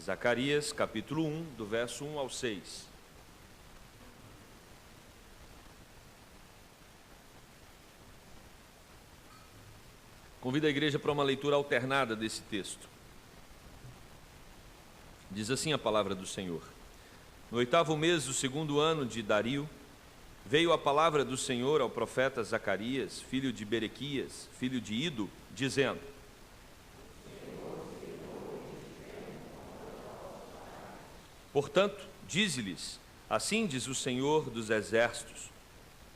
Zacarias, capítulo 1, do verso 1 ao 6. Convido a igreja para uma leitura alternada desse texto. Diz assim a palavra do Senhor: No 8º mês do 2º ano de Dario, veio a palavra do Senhor ao profeta Zacarias, filho de Berequias, filho de Ido, dizendo: Portanto, dize-lhes: assim diz o Senhor dos exércitos,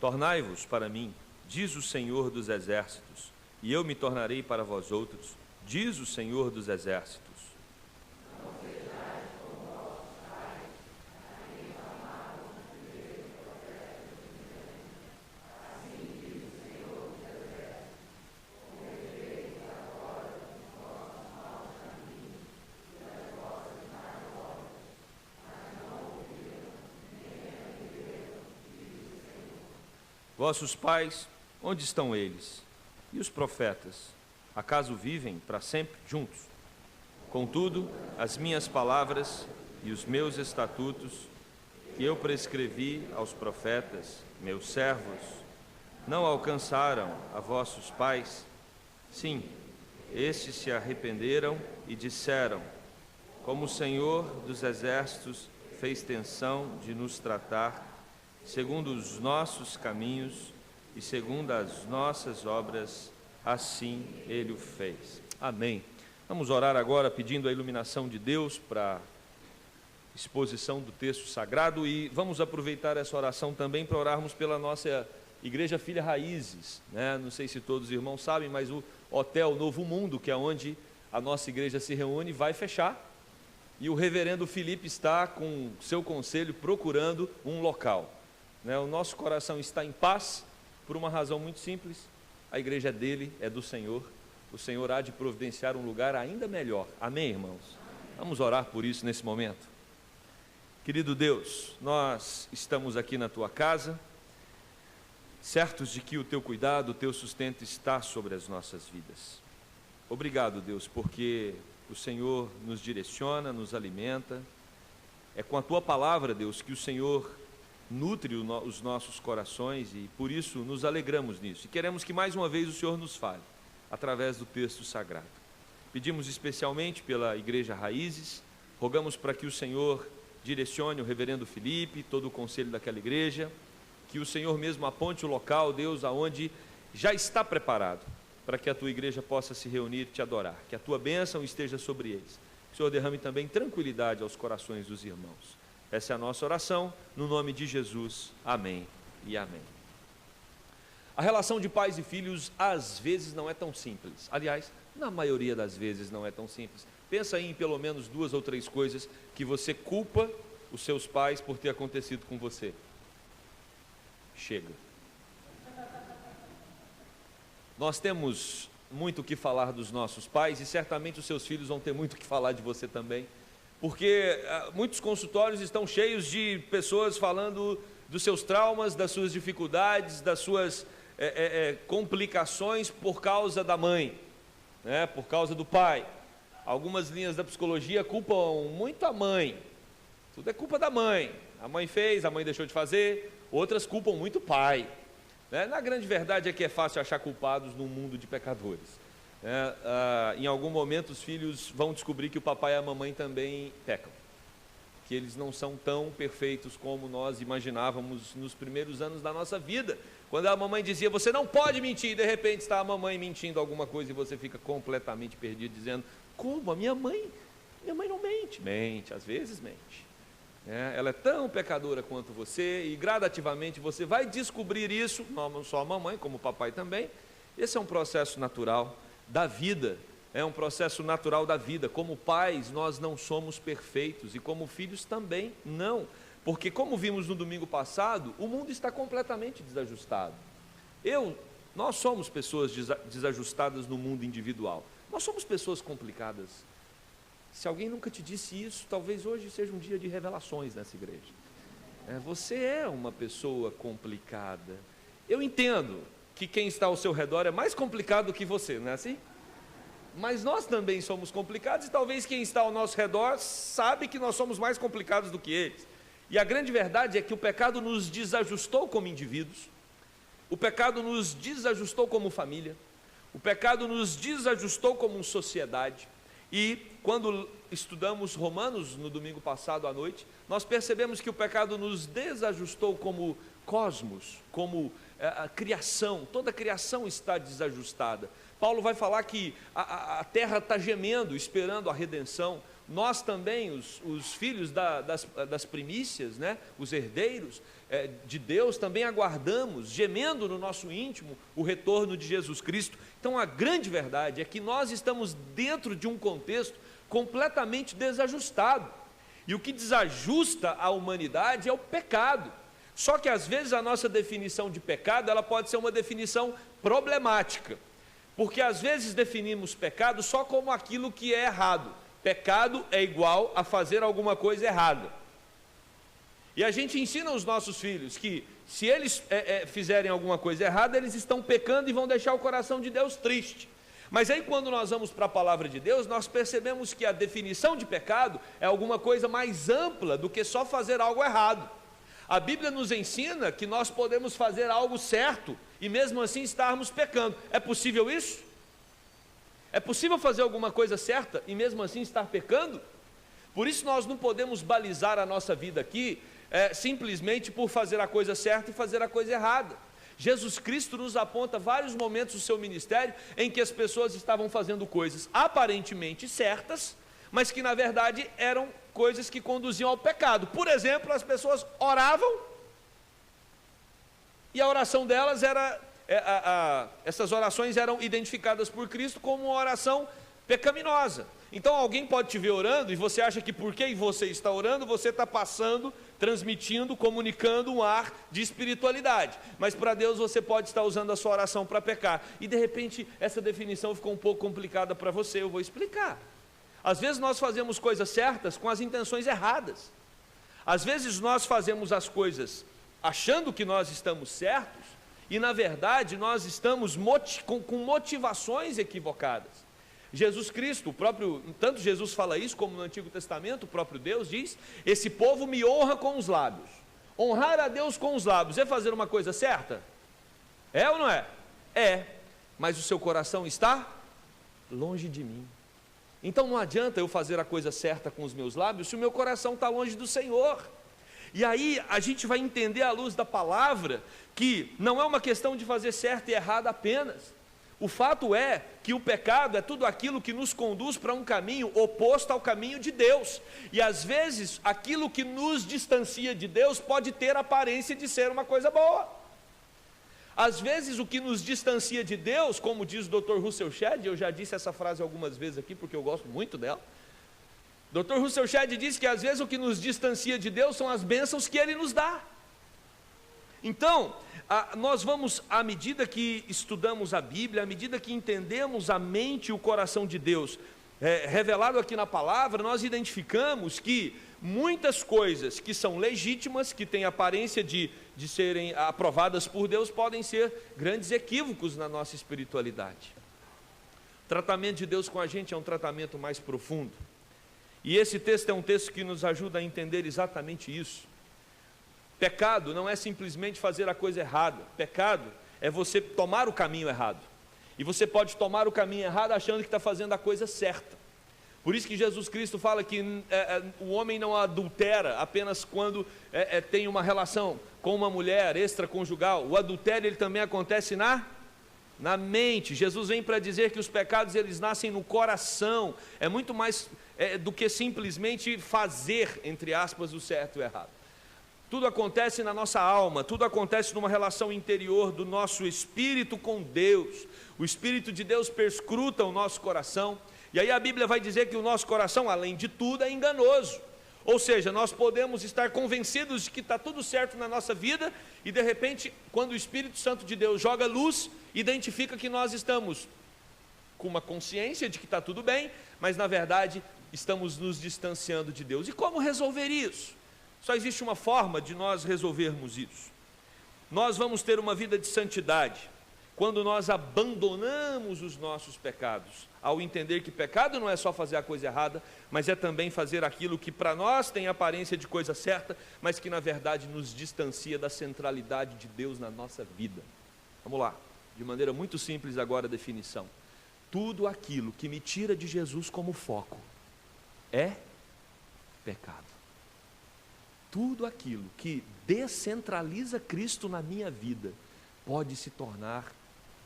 tornai-vos para mim, diz o Senhor dos exércitos, e eu me tornarei para vós outros, diz o Senhor dos exércitos. Vossos pais, onde estão eles? E os profetas, acaso vivem para sempre juntos? Contudo, as minhas palavras e os meus estatutos, que eu prescrevi aos profetas, meus servos, não alcançaram a vossos pais? Sim, estes se arrependeram e disseram: como o Senhor dos exércitos fez tensão de nos tratar, segundo os nossos caminhos e segundo as nossas obras, assim Ele o fez. Amém. Vamos orar agora pedindo a iluminação de Deus para a exposição do texto sagrado e vamos aproveitar essa oração também para orarmos pela nossa Igreja Filha Raízes, né? Não sei se todos os irmãos sabem, mas o Hotel Novo Mundo, que é onde a nossa igreja se reúne, vai fechar e o reverendo Felipe está com seu conselho procurando um local. O nosso coração está em paz por uma razão muito simples: a igreja é dele, é do Senhor. O Senhor há de providenciar um lugar ainda melhor. Amém, irmãos? Vamos orar por isso nesse momento. Querido Deus, nós estamos aqui na tua casa, certos de que o teu cuidado, o teu sustento está sobre as nossas vidas. Obrigado, Deus, porque o Senhor nos direciona, nos alimenta. É com a tua palavra, Deus, que o Senhor nutre os nossos corações e por isso nos alegramos nisso. E queremos que mais uma vez o Senhor nos fale através do texto sagrado. Pedimos especialmente pela Igreja Raízes, rogamos para que o Senhor direcione o reverendo Felipe, todo o conselho daquela igreja, que o Senhor mesmo aponte o local, Deus, aonde já está preparado para que a tua igreja possa se reunir e te adorar, que a tua bênção esteja sobre eles. Que o Senhor derrame também tranquilidade aos corações dos irmãos. Essa é a nossa oração, no nome de Jesus, amém e amém. A relação de pais e filhos às vezes não é tão simples. Aliás, na maioria das vezes não é tão simples. Pensa aí em pelo menos 2 ou 3 coisas que você culpa os seus pais por ter acontecido com você. Chega. Nós temos muito o que falar dos nossos pais e certamente os seus filhos vão ter muito o que falar de você também. Porque muitos consultórios estão cheios de pessoas falando dos seus traumas, das suas dificuldades, das suas complicações por causa da mãe, né? Por causa do pai. Algumas linhas da psicologia culpam muito a mãe. Tudo é culpa da mãe. A mãe fez, a mãe deixou de fazer. Outras culpam muito o pai, né? Na grande verdade é que é fácil achar culpados num mundo de pecadores. Em algum momento os filhos vão descobrir que o papai e a mamãe também pecam, que eles não são tão perfeitos como nós imaginávamos nos primeiros anos da nossa vida, quando a mamãe dizia: você não pode mentir, e de repente está a mamãe mentindo alguma coisa e você fica completamente perdido, dizendo: como? A minha mãe não mente. Mente, às vezes mente, ela é tão pecadora quanto você, e gradativamente você vai descobrir isso, não só a mamãe, como o papai também. Esse é um processo natural da vida, é um processo natural da vida. Como pais nós não somos perfeitos e como filhos também não, porque como vimos no domingo passado, o mundo está completamente desajustado. Nós somos pessoas desajustadas no mundo individual, nós somos pessoas complicadas. Se alguém nunca te disse isso, talvez hoje seja um dia de revelações nessa igreja. Você é uma pessoa complicada. Eu entendo que quem está ao seu redor é mais complicado do que você, não é assim? mas nós também somos complicados, e talvez quem está ao nosso redor sabe que nós somos mais complicados do que eles. E a grande verdade é que o pecado nos desajustou como indivíduos, o pecado nos desajustou como família, o pecado nos desajustou como sociedade. E quando estudamos Romanos no domingo passado à noite, nós percebemos que o pecado nos desajustou como cosmos, como a criação. Toda a criação está desajustada. Paulo vai falar que a terra está gemendo, esperando a redenção. Nós também, os filhos das primícias, né? Os herdeiros de Deus, também aguardamos, gemendo no nosso íntimo, o retorno de Jesus Cristo. Então a grande verdade é que nós estamos dentro de um contexto completamente desajustado, e o que desajusta a humanidade é o pecado. Só que às vezes a nossa definição de pecado, ela pode ser uma definição problemática, porque às vezes definimos pecado só como aquilo que é errado. Pecado é igual a fazer alguma coisa errada. E a gente ensina aos nossos filhos que se eles fizerem alguma coisa errada, eles estão pecando e vão deixar o coração de Deus triste. Mas aí quando nós vamos para a palavra de Deus, nós percebemos que a definição de pecado é alguma coisa mais ampla do que só fazer algo errado. A Bíblia nos ensina que nós podemos fazer algo certo e mesmo assim estarmos pecando. É possível isso? É possível fazer alguma coisa certa e mesmo assim estar pecando? Por isso nós não podemos balizar a nossa vida aqui simplesmente por fazer a coisa certa e fazer a coisa errada. Jesus Cristo nos aponta vários momentos do seu ministério em que as pessoas estavam fazendo coisas aparentemente certas, mas que na verdade eram coisas que conduziam ao pecado. Por exemplo, as pessoas oravam e a oração delas era... essas orações eram identificadas por Cristo como uma oração pecaminosa. Então alguém pode te ver orando e você acha que porque você está orando, você está passando, transmitindo, comunicando um ar de espiritualidade, mas para Deus você pode estar usando a sua oração para pecar, e de repente essa definição ficou um pouco complicada para você. Eu vou explicar. Às vezes nós fazemos coisas certas com as intenções erradas. Às vezes nós fazemos as coisas achando que nós estamos certos, e na verdade nós estamos com motivações equivocadas. Jesus Cristo, tanto Jesus fala isso, como no Antigo Testamento, o próprio Deus diz: esse povo me honra com os lábios. Honrar a Deus com os lábios é fazer uma coisa certa? É ou não é? É, mas o seu coração está longe de mim. Então não adianta eu fazer a coisa certa com os meus lábios se o meu coração está longe do Senhor. E aí a gente vai entender à luz da palavra que não é uma questão de fazer certo e errado apenas. O fato é que o pecado é tudo aquilo que nos conduz para um caminho oposto ao caminho de Deus. E às vezes aquilo que nos distancia de Deus pode ter a aparência de ser uma coisa boa. Às vezes o que nos distancia de Deus, como diz o Dr. Russell Shedd, eu já disse essa frase algumas vezes aqui porque eu gosto muito dela. Dr. Russell Shedd diz que às vezes o que nos distancia de Deus são as bênçãos que Ele nos dá. Então, nós vamos, à medida que estudamos a Bíblia, à medida que entendemos a mente e o coração de Deus, revelado aqui na palavra, nós identificamos que muitas coisas que são legítimas, que têm aparência de serem aprovadas por Deus, podem ser grandes equívocos na nossa espiritualidade. O tratamento de Deus com a gente é um tratamento mais profundo. E esse texto é um texto que nos ajuda a entender exatamente isso. Pecado não é simplesmente fazer a coisa errada. Pecado é você tomar o caminho errado. E você pode tomar o caminho errado achando que está fazendo a coisa certa. Por isso que Jesus Cristo fala que o homem não adultera apenas quando tem uma relação com uma mulher extraconjugal. O adultério ele também acontece na mente. Jesus vem para dizer que os pecados eles nascem no coração. É muito mais do que simplesmente fazer, entre aspas, o certo e o errado. Tudo acontece na nossa alma, tudo acontece numa relação interior do nosso espírito com Deus. O Espírito de Deus perscruta o nosso coração, e aí a Bíblia vai dizer que o nosso coração, além de tudo, é enganoso. Ou seja, nós podemos estar convencidos de que está tudo certo na nossa vida, e de repente, quando o Espírito Santo de Deus joga luz, identifica que nós estamos com uma consciência de que está tudo bem, mas na verdade estamos nos distanciando de Deus. E como resolver isso? Só existe uma forma de nós resolvermos isso. Nós vamos ter uma vida de santidade quando nós abandonamos os nossos pecados, ao entender que pecado não é só fazer a coisa errada, mas é também fazer aquilo que para nós tem aparência de coisa certa, mas que na verdade nos distancia da centralidade de Deus na nossa vida. Vamos lá, de maneira muito simples agora a definição. Tudo aquilo que me tira de Jesus como foco é pecado. Tudo aquilo que descentraliza Cristo na minha vida pode se tornar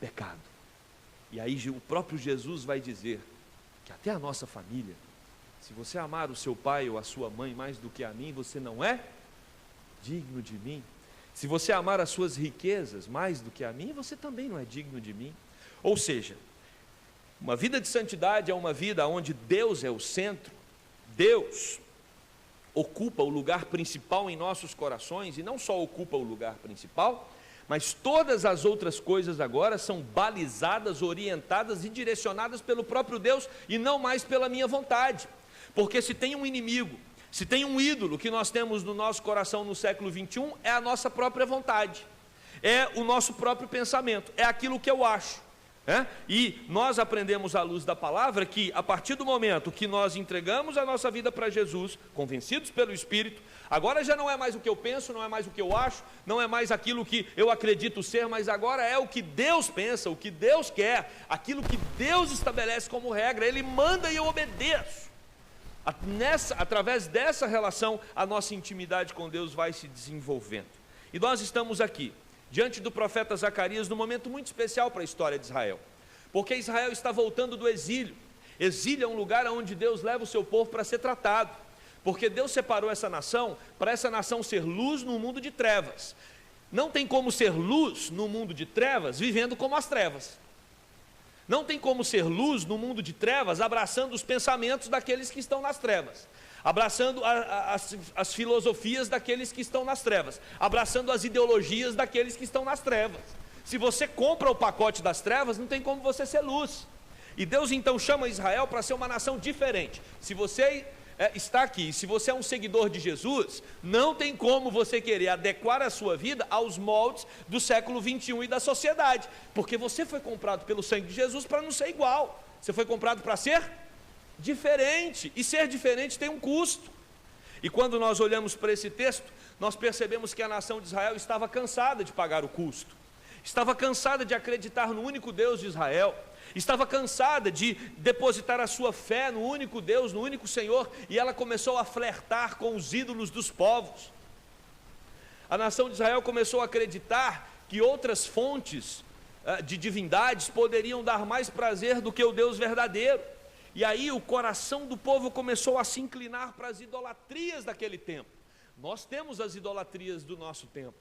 pecado. E aí o próprio Jesus vai dizer que até a nossa família, se você amar o seu pai ou a sua mãe mais do que a mim, você não é digno de mim. Se você amar as suas riquezas mais do que a mim, você também não é digno de mim. Ou seja, uma vida de santidade é uma vida onde Deus é o centro, Deus ocupa o lugar principal em nossos corações, e não só ocupa o lugar principal, mas todas as outras coisas agora são balizadas, orientadas e direcionadas pelo próprio Deus e não mais pela minha vontade. Porque se tem um inimigo, se tem um ídolo que nós temos no nosso coração no século 21, é a nossa própria vontade, é o nosso próprio pensamento, é aquilo que eu acho. E nós aprendemos à luz da palavra que a partir do momento que nós entregamos a nossa vida para Jesus, convencidos pelo Espírito, agora já não é mais o que eu penso, não é mais o que eu acho, não é mais aquilo que eu acredito ser, mas agora é o que Deus pensa, o que Deus quer, aquilo que Deus estabelece como regra, Ele manda e eu obedeço. Através dessa relação, a nossa intimidade com Deus vai se desenvolvendo. E nós estamos aqui diante do profeta Zacarias, num momento muito especial para a história de Israel, porque Israel está voltando do exílio. Exílio é um lugar onde Deus leva o seu povo para ser tratado, porque Deus separou essa nação, para essa nação ser luz no mundo de trevas. Não tem como ser luz no mundo de trevas, vivendo como as trevas. Não tem como ser luz no mundo de trevas, abraçando os pensamentos daqueles que estão nas trevas, abraçando as filosofias daqueles que estão nas trevas, abraçando as ideologias daqueles que estão nas trevas. Se você compra o pacote das trevas, não tem como você ser luz. E Deus então chama Israel para ser uma nação diferente. Se você está aqui, se você é um seguidor de Jesus, não tem como você querer adequar a sua vida aos moldes do século 21 e da sociedade, porque você foi comprado pelo sangue de Jesus para não ser igual, você foi comprado para ser diferente, e ser diferente tem um custo. E quando nós olhamos para esse texto, nós percebemos que a nação de Israel estava cansada de pagar o custo, estava cansada de acreditar no único Deus de Israel, estava cansada de depositar a sua fé no único Deus, no único Senhor, e ela começou a flertar com os ídolos dos povos. A nação de Israel começou a acreditar que outras fontes de divindades poderiam dar mais prazer do que o Deus verdadeiro. E aí o coração do povo começou a se inclinar para as idolatrias daquele tempo. Nós temos as idolatrias do nosso tempo.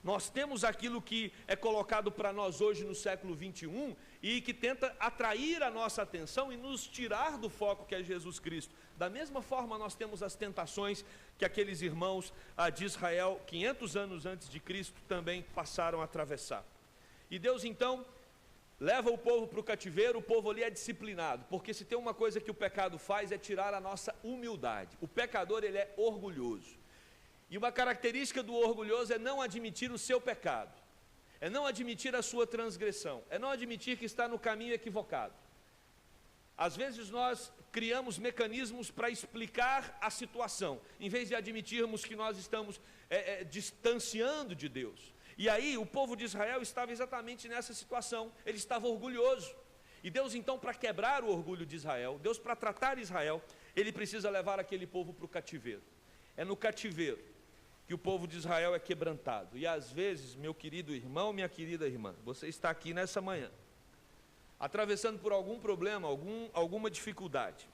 Nós temos aquilo que é colocado para nós hoje no século 21 e que tenta atrair a nossa atenção e nos tirar do foco que é Jesus Cristo. Da mesma forma nós temos as tentações que aqueles irmãos de Israel, 500 anos antes de Cristo, também passaram a atravessar. E Deus então leva o povo para o cativeiro. O povo ali é disciplinado, porque se tem uma coisa que o pecado faz é tirar a nossa humildade. O pecador, ele é orgulhoso, e uma característica do orgulhoso é não admitir o seu pecado, é não admitir a sua transgressão, é não admitir que está no caminho equivocado. Às vezes nós criamos mecanismos para explicar a situação, em vez de admitirmos que nós estamos distanciando de Deus. E aí o povo de Israel estava exatamente nessa situação, ele estava orgulhoso. E Deus então, para quebrar o orgulho de Israel, Deus, para tratar Israel, ele precisa levar aquele povo para o cativeiro. É no cativeiro que o povo de Israel é quebrantado. E às vezes, meu querido irmão, minha querida irmã, você está aqui nessa manhã, atravessando por algum problema, alguma dificuldade.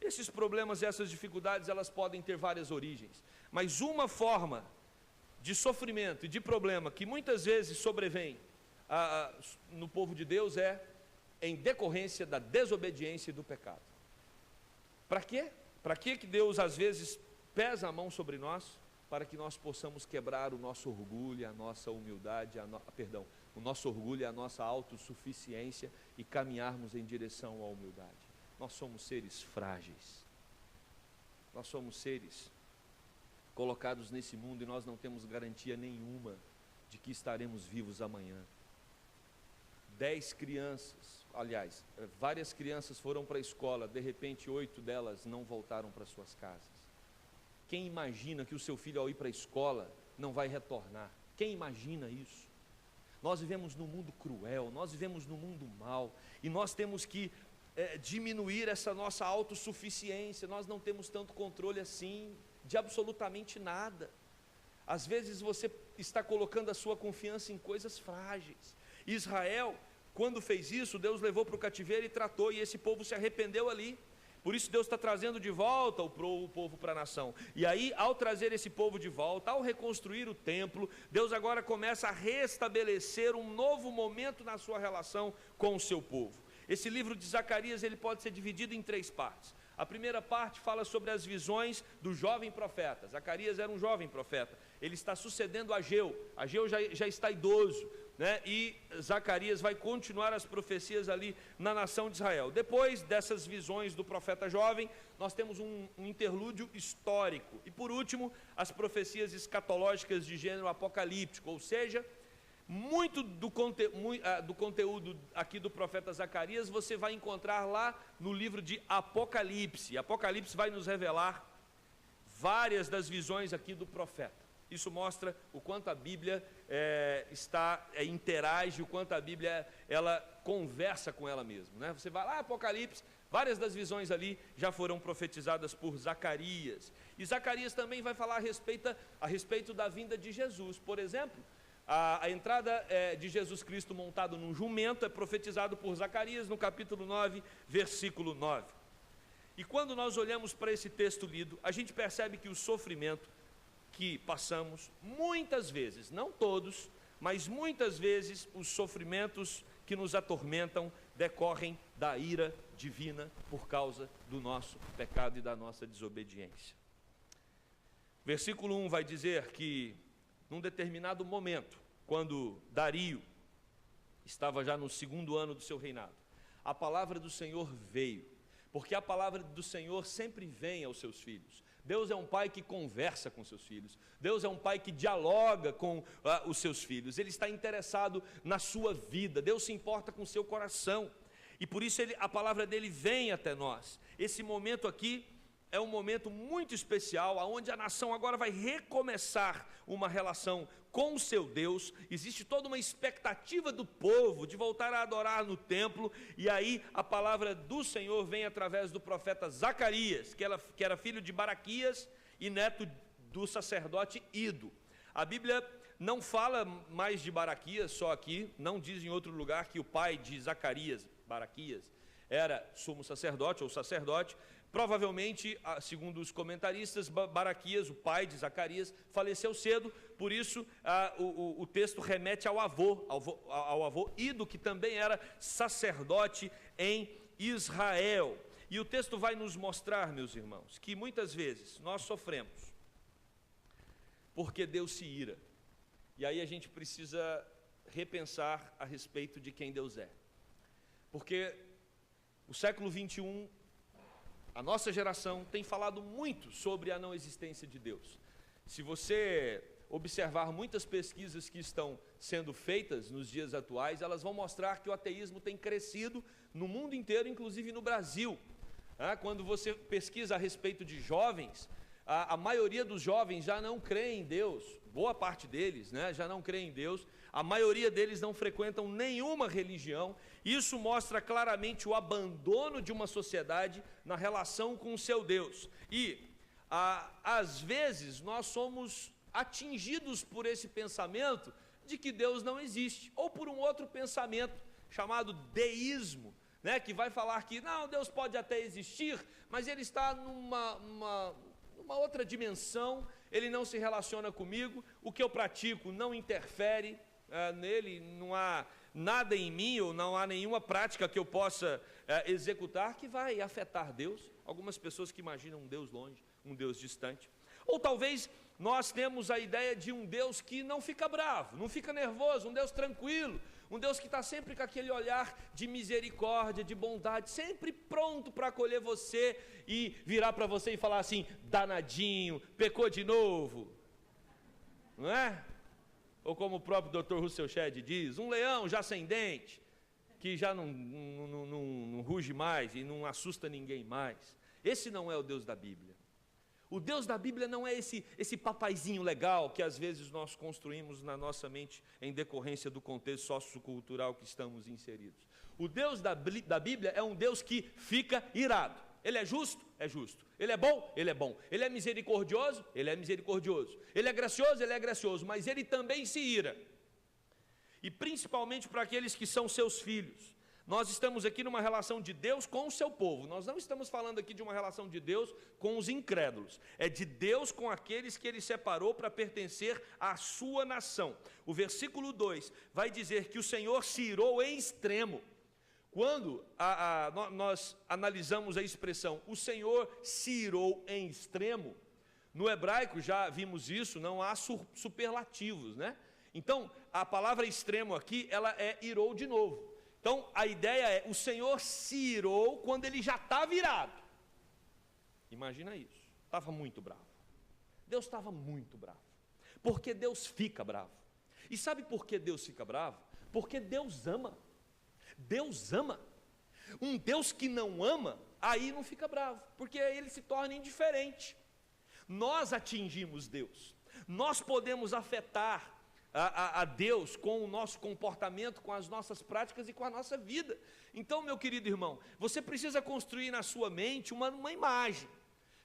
Esses problemas e essas dificuldades, elas podem ter várias origens, mas uma forma de sofrimento e de problema que muitas vezes sobrevém no povo de Deus é em decorrência da desobediência e do pecado. Para quê? Para que Deus às vezes pesa a mão sobre nós? Para que nós possamos quebrar o nosso orgulho, a nossa humildade, o nosso orgulho e a nossa autossuficiência e caminharmos em direção à humildade. Nós somos seres frágeis, nós somos seres colocados nesse mundo e nós não temos garantia nenhuma de que estaremos vivos amanhã. 10 crianças, aliás, várias crianças foram para a escola, de repente 8 delas não voltaram para suas casas. Quem imagina que o seu filho ao ir para a escola não vai retornar? Quem imagina isso? Nós vivemos num mundo cruel, nós vivemos num mundo mau, e nós temos que diminuir essa nossa autossuficiência. Nós não temos tanto controle assim de absolutamente nada. Às vezes você está colocando a sua confiança em coisas frágeis. Israel, quando fez isso, Deus levou para o cativeiro e tratou, e esse povo se arrependeu ali. Por isso Deus está trazendo de volta o povo para a nação. E aí, ao trazer esse povo de volta, ao reconstruir o templo, Deus agora começa a restabelecer um novo momento na sua relação com o seu povo. Esse livro de Zacarias, ele pode ser dividido em 3 partes. A primeira parte fala sobre as visões do jovem profeta. Zacarias era um jovem profeta, ele está sucedendo Ageu. Ageu já está idoso, né? E Zacarias vai continuar as profecias ali na nação de Israel. Depois dessas visões do profeta jovem, nós temos um interlúdio histórico. E por último, as profecias escatológicas de gênero apocalíptico, ou seja, muito do conteúdo aqui do profeta Zacarias você vai encontrar lá no livro de Apocalipse. Apocalipse vai nos revelar várias das visões aqui do profeta. Isso mostra o quanto a Bíblia interage, o quanto a Bíblia ela conversa com ela mesma, né? Você vai lá, Apocalipse, várias das visões ali já foram profetizadas por Zacarias. E Zacarias também vai falar a respeito da vinda de Jesus. Por exemplo, a entrada de Jesus Cristo montado num jumento é profetizado por Zacarias no capítulo 9, versículo 9. E quando nós olhamos para esse texto lido, a gente percebe que o sofrimento que passamos, muitas vezes, não todos, mas muitas vezes, os sofrimentos que nos atormentam decorrem da ira divina por causa do nosso pecado e da nossa desobediência. Versículo 1 vai dizer que num determinado momento, quando Dario estava já no 2º ano do seu reinado, a palavra do Senhor veio, porque a palavra do Senhor sempre vem aos seus filhos. Deus é um pai que conversa com seus filhos, Deus é um pai que dialoga com os seus filhos, Ele está interessado na sua vida, Deus se importa com o seu coração, e por isso a palavra dele vem até nós. Esse momento aqui é um momento muito especial, onde a nação agora vai recomeçar uma relação com o seu Deus. Existe toda uma expectativa do povo de voltar a adorar no templo, e aí a palavra do Senhor vem através do profeta Zacarias, que era filho de Baraquias e neto do sacerdote Ido. A Bíblia não fala mais de Baraquias só aqui, não diz em outro lugar que o pai de Zacarias, Baraquias, era sumo sacerdote ou sacerdote. Provavelmente, segundo os comentaristas, Baraquias, o pai de Zacarias, faleceu cedo, por isso o texto remete ao avô Ido, que também era sacerdote em Israel. E o texto vai nos mostrar, meus irmãos, que muitas vezes nós sofremos porque Deus se ira, e aí a gente precisa repensar a respeito de quem Deus é, porque o século 21, a nossa geração tem falado muito sobre a não existência de Deus. Se você observar muitas pesquisas que estão sendo feitas nos dias atuais, elas vão mostrar que o ateísmo tem crescido no mundo inteiro, inclusive no Brasil. Quando você pesquisa a respeito de jovens, a maioria dos jovens já não crê em Deus, boa parte deles, né, já não crê em Deus, a maioria deles não frequentam nenhuma religião. Isso mostra claramente o abandono de uma sociedade na relação com o seu Deus, e às vezes nós somos atingidos por esse pensamento de que Deus não existe, ou por um outro pensamento chamado deísmo, né, que vai falar que não, Deus pode até existir, mas Ele está numa outra dimensão, Ele não se relaciona comigo, o que eu pratico não interfere nele, não há nada em mim, ou não há nenhuma prática que eu possa executar que vai afetar Deus. Algumas pessoas que imaginam um Deus longe, um Deus distante. Ou talvez nós temos a ideia de um Deus que não fica bravo, não fica nervoso, um Deus tranquilo, um Deus que está sempre com aquele olhar de misericórdia, de bondade, sempre pronto para acolher você e virar para você e falar assim: danadinho, pecou de novo, não é? Ou como o próprio Dr. Russell Shedd diz, um leão já sem dente, que já não ruge mais e não assusta ninguém mais. Esse não é o Deus da Bíblia. O Deus da Bíblia não é esse papaizinho legal que às vezes nós construímos na nossa mente em decorrência do contexto sociocultural que estamos inseridos. O Deus da Bíblia é um Deus que fica irado. Ele é justo? É justo. Ele é bom? Ele é bom. Ele é misericordioso? Ele é misericordioso. Ele é gracioso? Ele é gracioso. Mas ele também se ira. E principalmente para aqueles que são seus filhos. Nós estamos aqui numa relação de Deus com o seu povo. Nós não estamos falando aqui de uma relação de Deus com os incrédulos. É de Deus com aqueles que Ele separou para pertencer à sua nação. O versículo 2 vai dizer que o Senhor se irou em extremo. Quando nós analisamos a expressão, o Senhor se irou em extremo, no hebraico já vimos isso, não há superlativos, né? Então, a palavra extremo aqui, ela é irou de novo. Então, a ideia é, o Senhor se irou quando ele já está virado. Imagina isso, estava muito bravo. Deus estava muito bravo. Porque Deus fica bravo. E sabe por que Deus fica bravo? Porque Deus ama. Deus ama. Um Deus que não ama, aí não fica bravo, porque aí ele se torna indiferente. Nós atingimos Deus. Nós podemos afetar a Deus com o nosso comportamento, com as nossas práticas e com a nossa vida. Então, meu querido irmão, você precisa construir na sua mente uma imagem.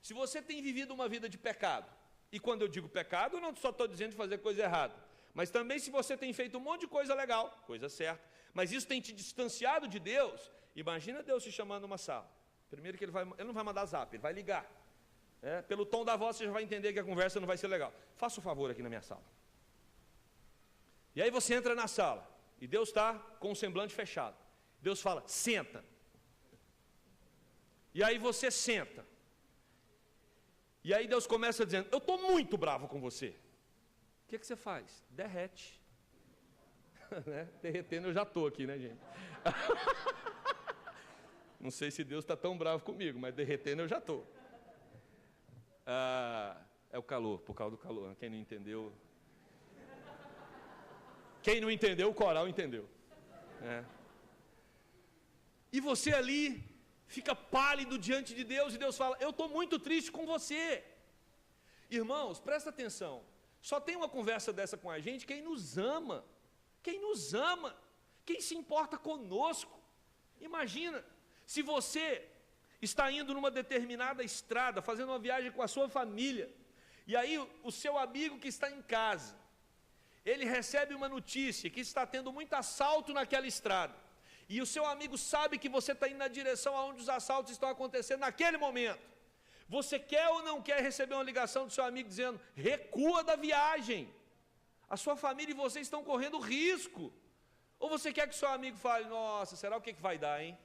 Se você tem vivido uma vida de pecado, e quando eu digo pecado, eu não só estou dizendo de fazer coisa errada, mas também se você tem feito um monte de coisa legal, coisa certa, mas isso tem te distanciado de Deus, imagina Deus te chamando numa sala. Primeiro que ele não vai mandar zap, ele vai ligar. Pelo tom da voz você já vai entender que a conversa não vai ser legal. Faça um favor aqui na minha sala. E aí você entra na sala, e Deus está com o semblante fechado. Deus fala, senta. E aí você senta. E aí Deus começa dizendo, eu estou muito bravo com você. O que você faz? Derrete. Né? Derretendo eu já estou aqui, né, gente? Não sei se Deus está tão bravo comigo, mas derretendo eu já estou. É o calor, por causa do calor. Quem não entendeu... Quem não entendeu, o coral entendeu. E você ali fica pálido diante de Deus, e Deus fala, eu estou muito triste com você. Irmãos, presta atenção, só tem uma conversa dessa com a gente quem nos ama, quem se importa conosco. Imagina, se você está indo numa determinada estrada, fazendo uma viagem com a sua família, e aí o seu amigo que está em casa, ele recebe uma notícia que está tendo muito assalto naquela estrada, e o seu amigo sabe que você está indo na direção aonde os assaltos estão acontecendo naquele momento. Você quer ou não quer receber uma ligação do seu amigo dizendo, recua da viagem, a sua família e você estão correndo risco? Ou você quer que o seu amigo fale, nossa, será o que vai dar, hein?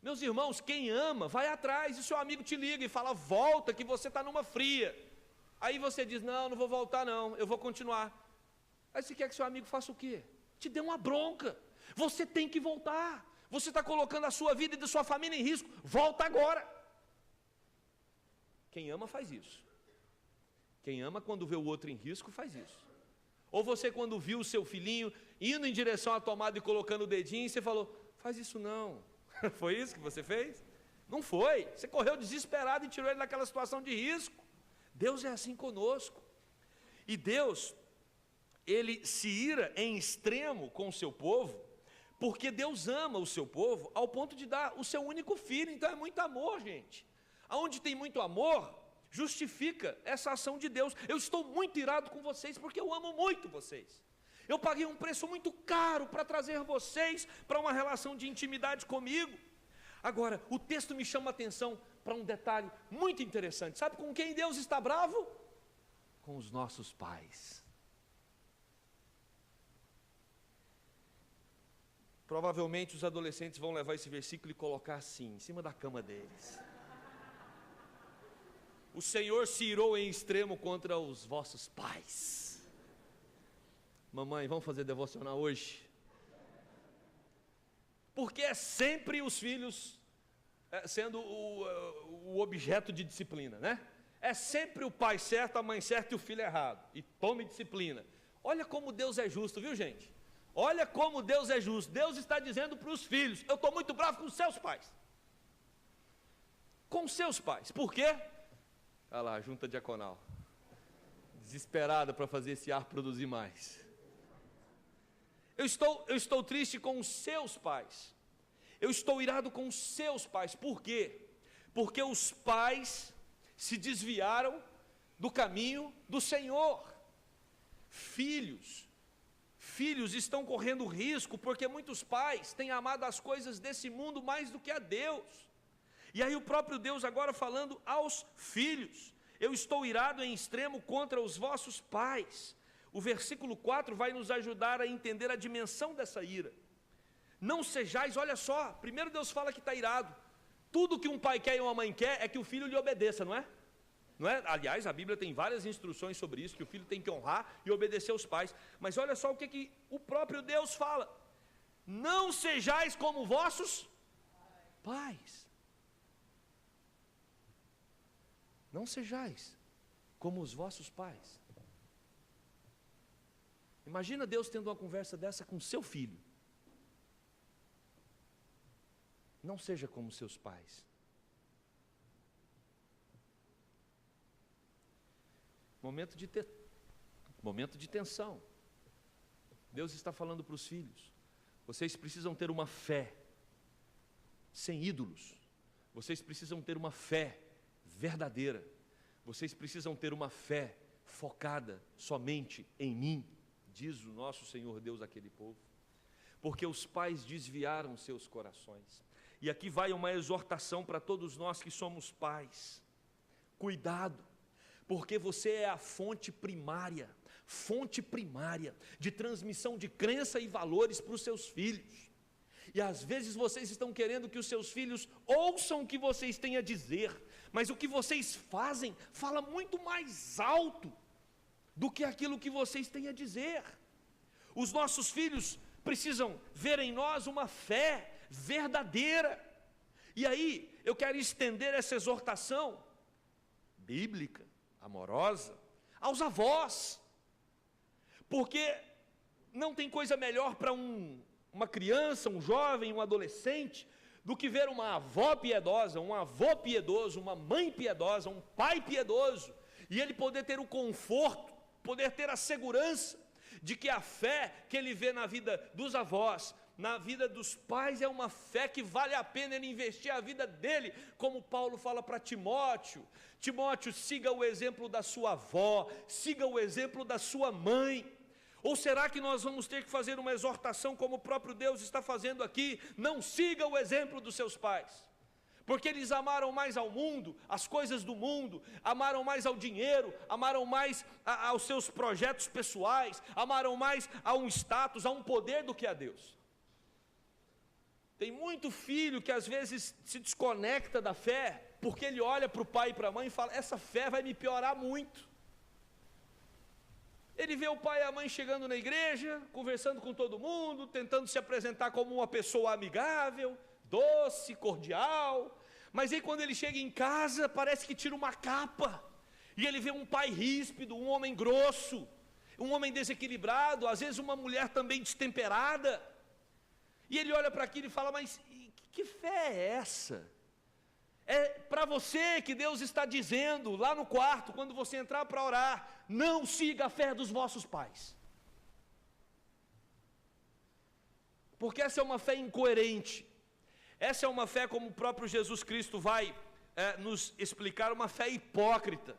Meus irmãos, quem ama, vai atrás, e o seu amigo te liga e fala, volta que você está numa fria. Aí você diz, não vou voltar não, eu vou continuar. Aí você quer que seu amigo faça o quê? Te dê uma bronca. Você tem que voltar. Você está colocando a sua vida e da sua família em risco. Volta agora. Quem ama faz isso. Quem ama quando vê o outro em risco faz isso. Ou você quando viu o seu filhinho indo em direção à tomada e colocando o dedinho, e você falou, faz isso não. Foi isso que você fez? Não foi. Você correu desesperado e tirou ele daquela situação de risco. Deus é assim conosco. E Deus, Ele se ira em extremo com o seu povo, porque Deus ama o seu povo ao ponto de dar o seu único filho. Então é muito amor, gente. Aonde tem muito amor, justifica essa ação de Deus. Eu estou muito irado com vocês porque eu amo muito vocês. Eu paguei um preço muito caro para trazer vocês para uma relação de intimidade comigo. Agora, o texto me chama a atenção para um detalhe muito interessante. Sabe com quem Deus está bravo? Com os nossos pais. Provavelmente os adolescentes vão levar esse versículo e colocar assim, em cima da cama deles. O Senhor se irou em extremo contra os vossos pais. Mamãe, vamos fazer devocional hoje? Porque é sempre os filhos sendo o objeto de disciplina, né? É sempre o pai certo, a mãe certa e o filho errado. E tome disciplina. Olha como Deus é justo, viu, gente? Olha como Deus é justo. Deus está dizendo para os filhos: eu estou muito bravo com seus pais. Com seus pais. Por quê? Olha lá, a junta diaconal, desesperada para fazer esse ar produzir mais. Eu estou triste com os seus pais. Eu estou irado com os seus pais. Por quê? Porque os pais se desviaram do caminho do Senhor. Filhos estão correndo risco porque muitos pais têm amado as coisas desse mundo mais do que a Deus. E aí o próprio Deus agora falando aos filhos: eu estou irado em extremo contra os vossos pais. O versículo 4 vai nos ajudar a entender a dimensão dessa ira. Não sejais, olha só, primeiro Deus fala que está irado. Tudo que um pai quer e uma mãe quer é que o filho lhe obedeça, não é? Não é? Aliás, a Bíblia tem várias instruções sobre isso, que o filho tem que honrar e obedecer aos pais. Mas olha só o que o próprio Deus fala: não sejais como vossos pais. Não sejais como os vossos pais. Imagina Deus tendo uma conversa dessa com seu filho. Não seja como seus pais. Momento de tensão. Deus está falando para os filhos: vocês precisam ter uma fé sem ídolos. Vocês precisam ter uma fé verdadeira. Vocês precisam ter uma fé focada somente em mim, diz o nosso Senhor Deus àquele povo. Porque os pais desviaram seus corações. E aqui vai uma exortação para todos nós que somos pais: cuidado, porque você é a fonte primária de transmissão de crença e valores para os seus filhos. E às vezes vocês estão querendo que os seus filhos ouçam o que vocês têm a dizer, mas o que vocês fazem fala muito mais alto do que aquilo que vocês têm a dizer. Os nossos filhos precisam ver em nós uma fé verdadeira. E aí eu quero estender essa exortação bíblica, amorosa, aos avós, porque não tem coisa melhor para uma criança, um jovem, um adolescente, do que ver uma avó piedosa, um avô piedoso, uma mãe piedosa, um pai piedoso, e ele poder ter o conforto, poder ter a segurança de que a fé que ele vê na vida dos avós, na vida dos pais, é uma fé que vale a pena ele investir a vida dele, como Paulo fala para Timóteo: Timóteo, siga o exemplo da sua avó, siga o exemplo da sua mãe. Ou será que nós vamos ter que fazer uma exortação como o próprio Deus está fazendo aqui? Não siga o exemplo dos seus pais, porque eles amaram mais ao mundo, as coisas do mundo, amaram mais ao dinheiro, amaram mais aos seus projetos pessoais, amaram mais a um status, a um poder do que a Deus. Tem muito filho que às vezes se desconecta da fé, porque ele olha para o pai e para a mãe e fala: essa fé vai me piorar muito. Ele vê o pai e a mãe chegando na igreja, conversando com todo mundo, tentando se apresentar como uma pessoa amigável, doce, cordial, mas aí quando ele chega em casa, parece que tira uma capa, e ele vê um pai ríspido, um homem grosso, um homem desequilibrado, às vezes uma mulher também destemperada, e ele olha para aquilo e fala: mas que fé é essa? É para você que Deus está dizendo lá no quarto, quando você entrar para orar: não siga a fé dos vossos pais, porque essa é uma fé incoerente. Essa é uma fé, como o próprio Jesus Cristo vai nos explicar, uma fé hipócrita,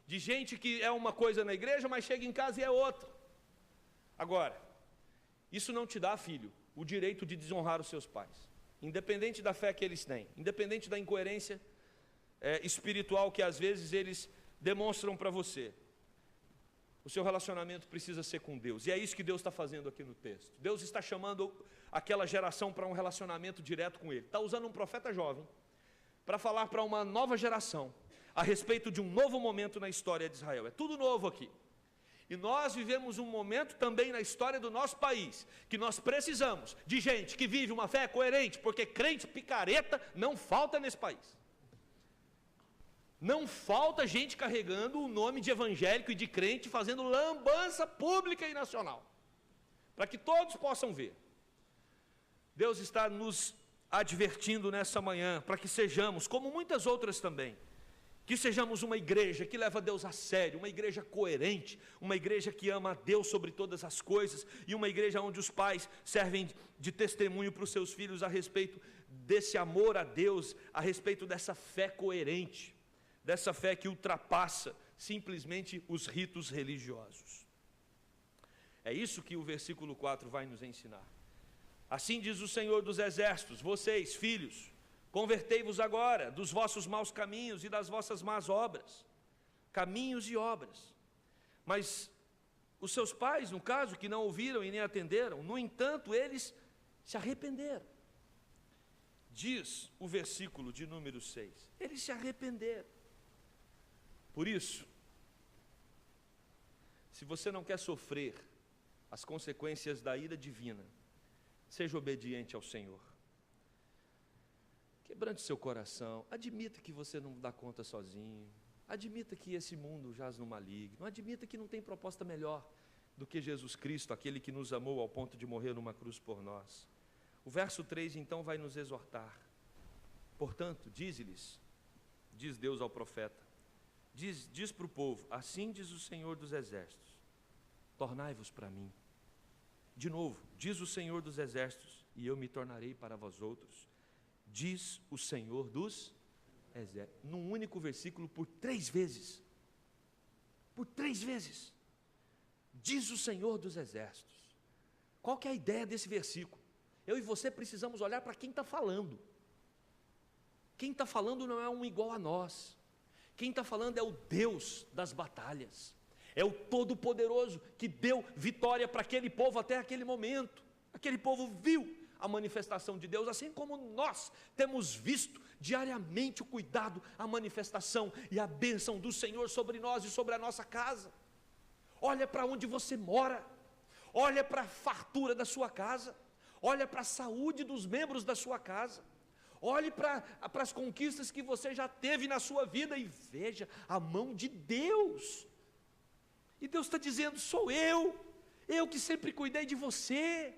de gente que é uma coisa na igreja, mas chega em casa e é outra. Agora, isso não te dá, filho, o direito de desonrar os seus pais, independente da fé que eles têm, independente da incoerência espiritual que às vezes eles demonstram para você. O seu relacionamento precisa ser com Deus, e é isso que Deus está fazendo aqui no texto. Deus está chamando aquela geração para um relacionamento direto com Ele. Está usando um profeta jovem para falar para uma nova geração a respeito de um novo momento na história de Israel. É tudo novo aqui. E nós vivemos um momento também na história do nosso país, que nós precisamos de gente que vive uma fé coerente, porque crente picareta não falta nesse país. Não falta gente carregando o nome de evangélico e de crente, fazendo lambança pública e nacional. para que todos possam ver. Deus está nos advertindo nessa manhã, para que sejamos, como muitas outras também, que sejamos uma igreja que leva Deus a sério, uma igreja coerente, uma igreja que ama a Deus sobre todas as coisas, e uma igreja onde os pais servem de testemunho para os seus filhos a respeito desse amor a Deus, a respeito dessa fé coerente, dessa fé que ultrapassa simplesmente os ritos religiosos. É isso que o versículo 4 vai nos ensinar. Assim diz o Senhor dos Exércitos: vocês, filhos, convertei-vos agora dos vossos maus caminhos e das vossas más obras, caminhos e obras. Mas os seus pais, no caso, que não ouviram e nem atenderam, no entanto, eles se arrependeram. Diz o versículo de número 6, eles se arrependeram. Por isso, se você não quer sofrer as consequências da ira divina, seja obediente ao Senhor. Quebrante seu coração, admita que você não dá conta sozinho, admita que esse mundo jaz no maligno, admita que não tem proposta melhor do que Jesus Cristo, aquele que nos amou ao ponto de morrer numa cruz por nós. O verso 3 então vai nos exortar. Portanto, diz-lhes, diz Deus ao profeta, diz para o povo: assim diz o Senhor dos Exércitos, tornai-vos para mim. De novo, diz o Senhor dos Exércitos, e eu me tornarei para vós outros. Diz o Senhor dos Exércitos, num único versículo, por 3 vezes. Por 3 vezes. Diz o Senhor dos Exércitos. Qual que é a ideia desse versículo? Eu e você precisamos olhar para quem está falando. Quem está falando não é um igual a nós. Quem está falando é o Deus das batalhas. É o Todo-Poderoso que deu vitória para aquele povo até aquele momento. Aquele povo viu a manifestação de Deus, assim como nós temos visto diariamente o cuidado, a manifestação e a bênção do Senhor sobre nós e sobre a nossa casa. Olha para onde você mora, olha para a fartura da sua casa, olha para a saúde dos membros da sua casa, olhe para as conquistas que você já teve na sua vida e veja a mão de Deus. E Deus está dizendo: sou eu que sempre cuidei de você,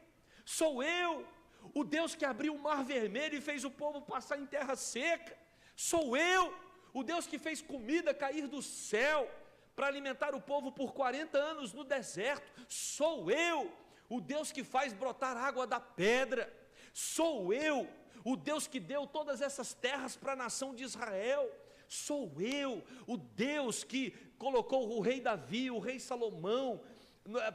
sou eu, o Deus que abriu o mar vermelho e fez o povo passar em terra seca, sou eu, o Deus que fez comida cair do céu para alimentar o povo por 40 anos no deserto, sou eu, o Deus que faz brotar água da pedra, sou eu, o Deus que deu todas essas terras para a nação de Israel, sou eu, o Deus que colocou o rei Davi, o rei Salomão,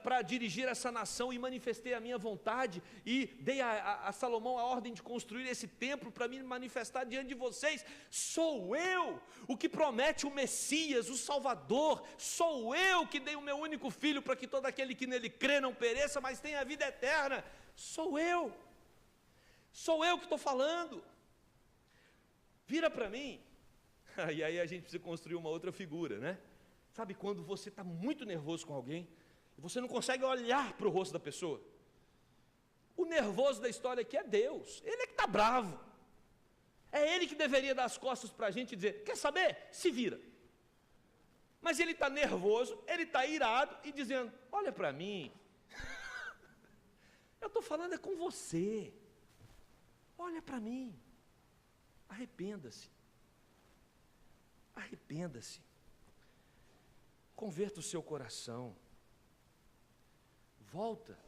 para dirigir essa nação, e manifestei a minha vontade, e dei a Salomão a ordem de construir esse templo para me manifestar diante de vocês. Sou eu o que promete o Messias, o Salvador, sou eu que dei o meu único filho para que todo aquele que nele crê não pereça, mas tenha a vida eterna. Sou eu que estou falando. Vira para mim. E aí a gente precisa construir uma outra figura, né? Sabe quando você está muito nervoso com alguém e você não consegue olhar para o rosto da pessoa? O nervoso da história aqui é Deus, Ele é que está bravo, é Ele que deveria dar as costas para a gente e dizer: quer saber? Se vira. Mas Ele está nervoso, Ele está irado e dizendo: olha para mim, eu estou falando é com você, olha para mim, arrependa-se. Arrependa-se, converta o seu coração, volta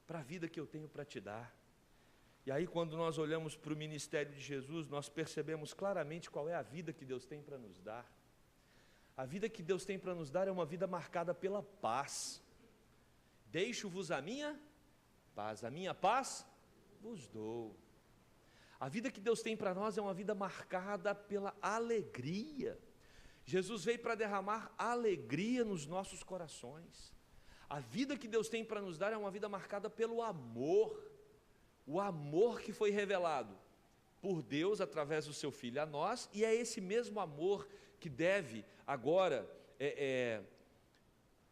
para a vida que eu tenho para te dar. E aí, quando nós olhamos para o ministério de Jesus, nós percebemos claramente qual é a vida que Deus tem para nos dar. A vida que Deus tem para nos dar é uma vida marcada pela paz. Deixo-vos a minha paz vos dou. A vida que Deus tem para nós é uma vida marcada pela alegria. Jesus veio para derramar alegria nos nossos corações. A vida que Deus tem para nos dar é uma vida marcada pelo amor. O amor que foi revelado por Deus através do seu Filho a nós, e é esse mesmo amor que deve agora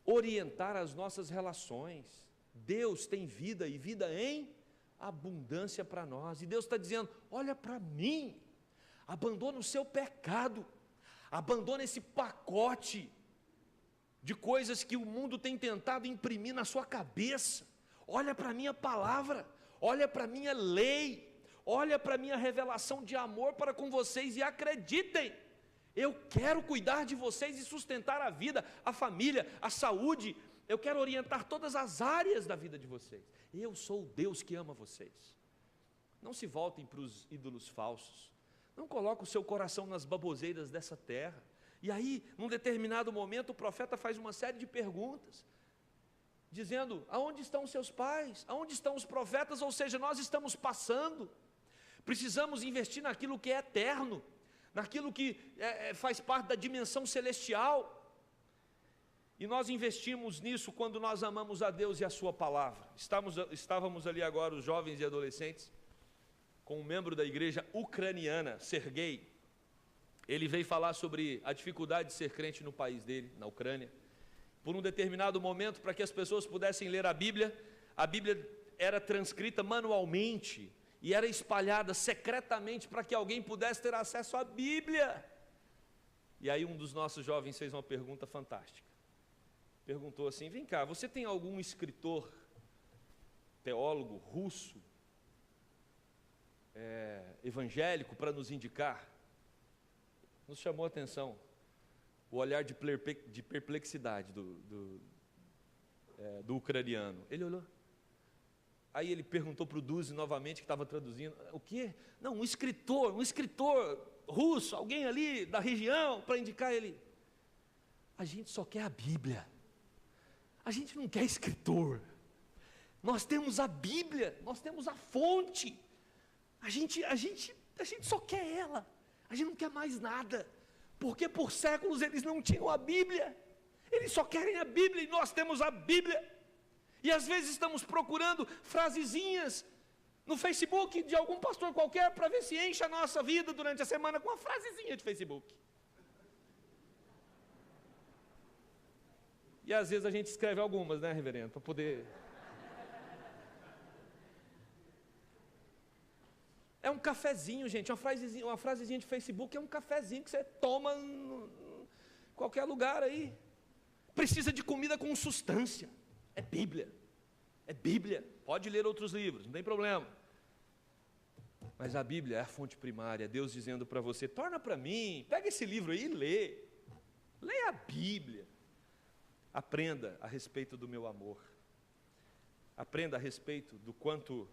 orientar as nossas relações. Deus tem vida, e vida em abundância para nós, e Deus está dizendo: olha para mim, abandona o seu pecado, abandona esse pacote de coisas que o mundo tem tentado imprimir na sua cabeça. Olha para a minha palavra, olha para a minha lei, olha para a minha revelação de amor para com vocês e acreditem, eu quero cuidar de vocês e sustentar a vida, a família, a saúde, eu quero orientar todas as áreas da vida de vocês. Eu sou o Deus que ama vocês. Não se voltem para os ídolos falsos, não coloquem o seu coração nas baboseiras dessa terra. E aí, num determinado momento, o profeta faz uma série de perguntas, dizendo: aonde estão seus pais? Aonde estão os profetas? Ou seja, nós estamos passando, precisamos investir naquilo que é eterno, naquilo que faz parte da dimensão celestial, e nós investimos nisso quando nós amamos a Deus e a sua palavra. Estávamos ali agora, os jovens e adolescentes, com um membro da igreja ucraniana, Sergei. Ele veio falar sobre a dificuldade de ser crente no país dele, na Ucrânia. Por um determinado momento, para que as pessoas pudessem ler a Bíblia era transcrita manualmente e era espalhada secretamente para que alguém pudesse ter acesso à Bíblia. E aí um dos nossos jovens fez uma pergunta fantástica. Perguntou assim: vem cá, você tem algum escritor, teólogo russo, evangélico para nos indicar? Nos chamou a atenção o olhar de perplexidade do ucraniano. Ele olhou. Aí ele perguntou para o Duzi novamente, que estava traduzindo: o quê? Não, um escritor russo, alguém ali da região, para indicar ele. A gente só quer a Bíblia, a gente não quer escritor. Nós temos a Bíblia, nós temos a fonte, a gente só quer ela, a gente não quer mais nada, porque por séculos eles não tinham a Bíblia, eles só querem a Bíblia, e nós temos a Bíblia. E às vezes estamos procurando frasezinhas no Facebook de algum pastor qualquer para ver se enche a nossa vida durante a semana com uma frasezinha de Facebook. E às vezes a gente escreve algumas, né, reverendo, para poder... É um cafezinho, gente, uma frasezinha de Facebook é um cafezinho que você toma em qualquer lugar aí. Precisa de comida com substância. É Bíblia, pode ler outros livros, não tem problema, mas a Bíblia é a fonte primária, é Deus dizendo para você: torna para mim, pega esse livro aí e lê a Bíblia, aprenda a respeito do meu amor, aprenda a respeito do quanto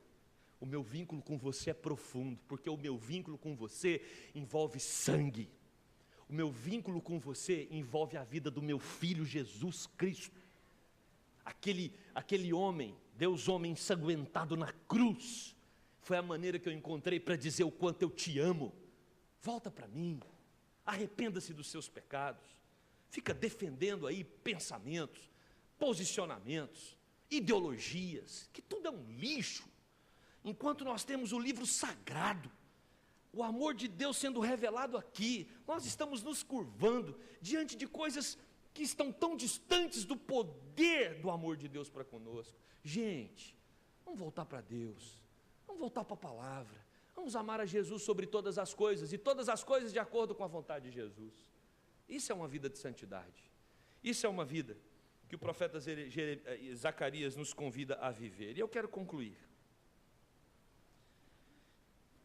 o meu vínculo com você é profundo, porque o meu vínculo com você envolve sangue, o meu vínculo com você envolve a vida do meu Filho Jesus Cristo. Aquele homem, Deus homem ensanguentado na cruz, foi a maneira que eu encontrei para dizer o quanto eu te amo. Volta para mim, arrependa-se dos seus pecados. Fica defendendo aí pensamentos, posicionamentos, ideologias, que tudo é um lixo, enquanto nós temos o livro sagrado, o amor de Deus sendo revelado aqui. Nós estamos nos curvando diante de coisas que estão tão distantes do poder do amor de Deus para conosco. Gente, vamos voltar para Deus, vamos voltar para a palavra, vamos amar a Jesus sobre todas as coisas, e todas as coisas de acordo com a vontade de Jesus. Isso é uma vida de santidade, isso é uma vida que o profeta Zacarias nos convida a viver. E eu quero concluir.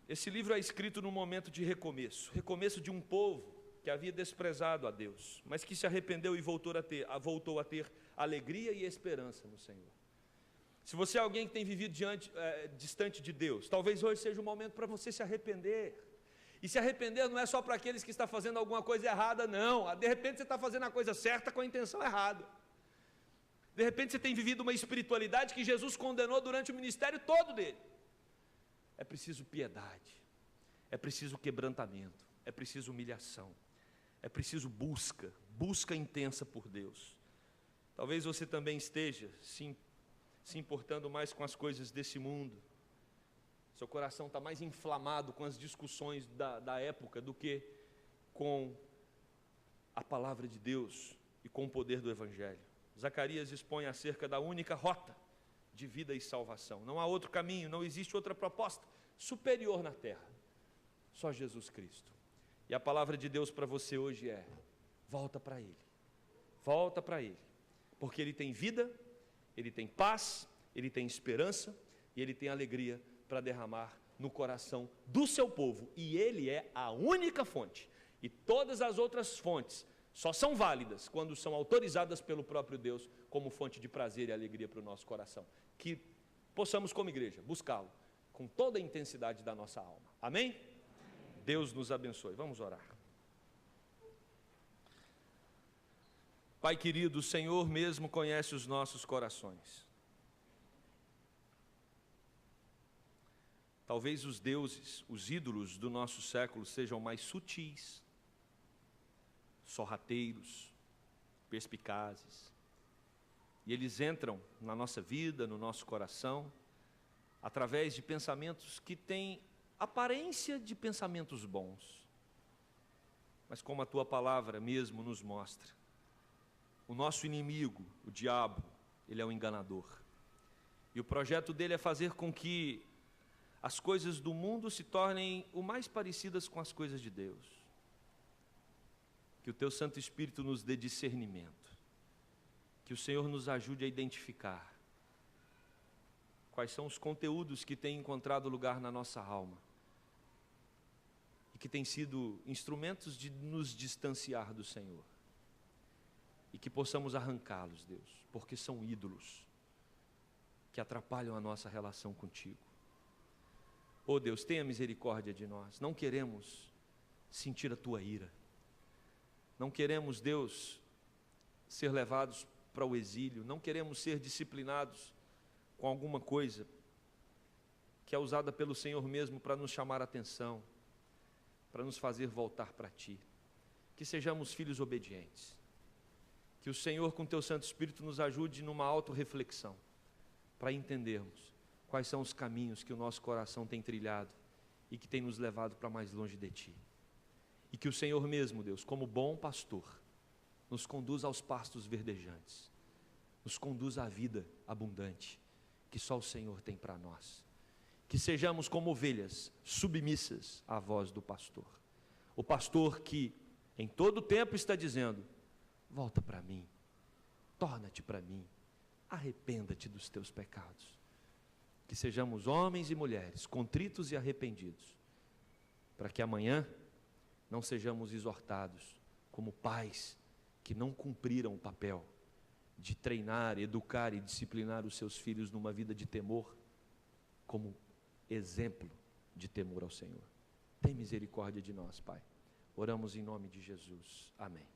Esse livro é escrito num momento de recomeço de um povo que havia desprezado a Deus, mas que se arrependeu e voltou a ter alegria e esperança no Senhor. Se você é alguém que tem vivido distante de Deus, talvez hoje seja o momento para você se arrepender. E se arrepender não é só para aqueles que estão fazendo alguma coisa errada, não. De repente você está fazendo a coisa certa com a intenção errada. De repente você tem vivido uma espiritualidade que Jesus condenou durante o ministério todo dele. É preciso piedade, é preciso quebrantamento, é preciso humilhação, é preciso busca intensa por Deus. Talvez você também esteja se importando mais com as coisas desse mundo. Seu coração está mais inflamado com as discussões da época do que com a palavra de Deus e com o poder do Evangelho. Zacarias expõe acerca da única rota de vida e salvação. Não há outro caminho, não existe outra proposta superior na terra, só Jesus Cristo. E a palavra de Deus para você hoje é: volta para Ele, Volta para Ele, porque Ele tem vida, Ele tem paz, Ele tem esperança e Ele tem alegria para derramar no coração do seu povo, e Ele é a única fonte, e todas as outras fontes só são válidas quando são autorizadas pelo próprio Deus como fonte de prazer e alegria para o nosso coração. Que possamos, como igreja, buscá-lo com toda a intensidade da nossa alma. Amém? Deus nos abençoe. Vamos orar. Pai querido, o Senhor mesmo conhece os nossos corações. Talvez os deuses, os ídolos do nosso século sejam mais sutis, sorrateiros, perspicazes. E eles entram na nossa vida, no nosso coração, através de pensamentos que têm aparência de pensamentos bons. Mas como a Tua palavra mesmo nos mostra, o nosso inimigo, o diabo, ele é um enganador. E o projeto dele é fazer com que as coisas do mundo se tornem o mais parecidas com as coisas de Deus. Que o Teu Santo Espírito nos dê discernimento. Que o Senhor nos ajude a identificar quais são os conteúdos que têm encontrado lugar na nossa alma e que têm sido instrumentos de nos distanciar do Senhor. E que possamos arrancá-los, Deus, porque são ídolos que atrapalham a nossa relação contigo. Oh Deus, tenha misericórdia de nós. Não queremos sentir a Tua ira. Não queremos, Deus, ser levados para o exílio. Não queremos ser disciplinados com alguma coisa que é usada pelo Senhor mesmo para nos chamar a atenção, para nos fazer voltar para Ti. Que sejamos filhos obedientes. Que o Senhor, com Teu Santo Espírito, nos ajude numa autorreflexão, para entendermos quais são os caminhos que o nosso coração tem trilhado e que tem nos levado para mais longe de Ti. E que o Senhor mesmo, Deus, como bom pastor, nos conduza aos pastos verdejantes, nos conduza à vida abundante que só o Senhor tem para nós. Que sejamos como ovelhas submissas à voz do pastor. O pastor que em todo o tempo está dizendo: volta para mim, torna-te para mim, arrependa-te dos teus pecados. Que sejamos homens e mulheres contritos e arrependidos, para que amanhã não sejamos exortados como pais que não cumpriram o papel de treinar, educar e disciplinar os seus filhos numa vida de temor, como exemplo de temor ao Senhor. Tem misericórdia de nós, Pai. Oramos em nome de Jesus. Amém.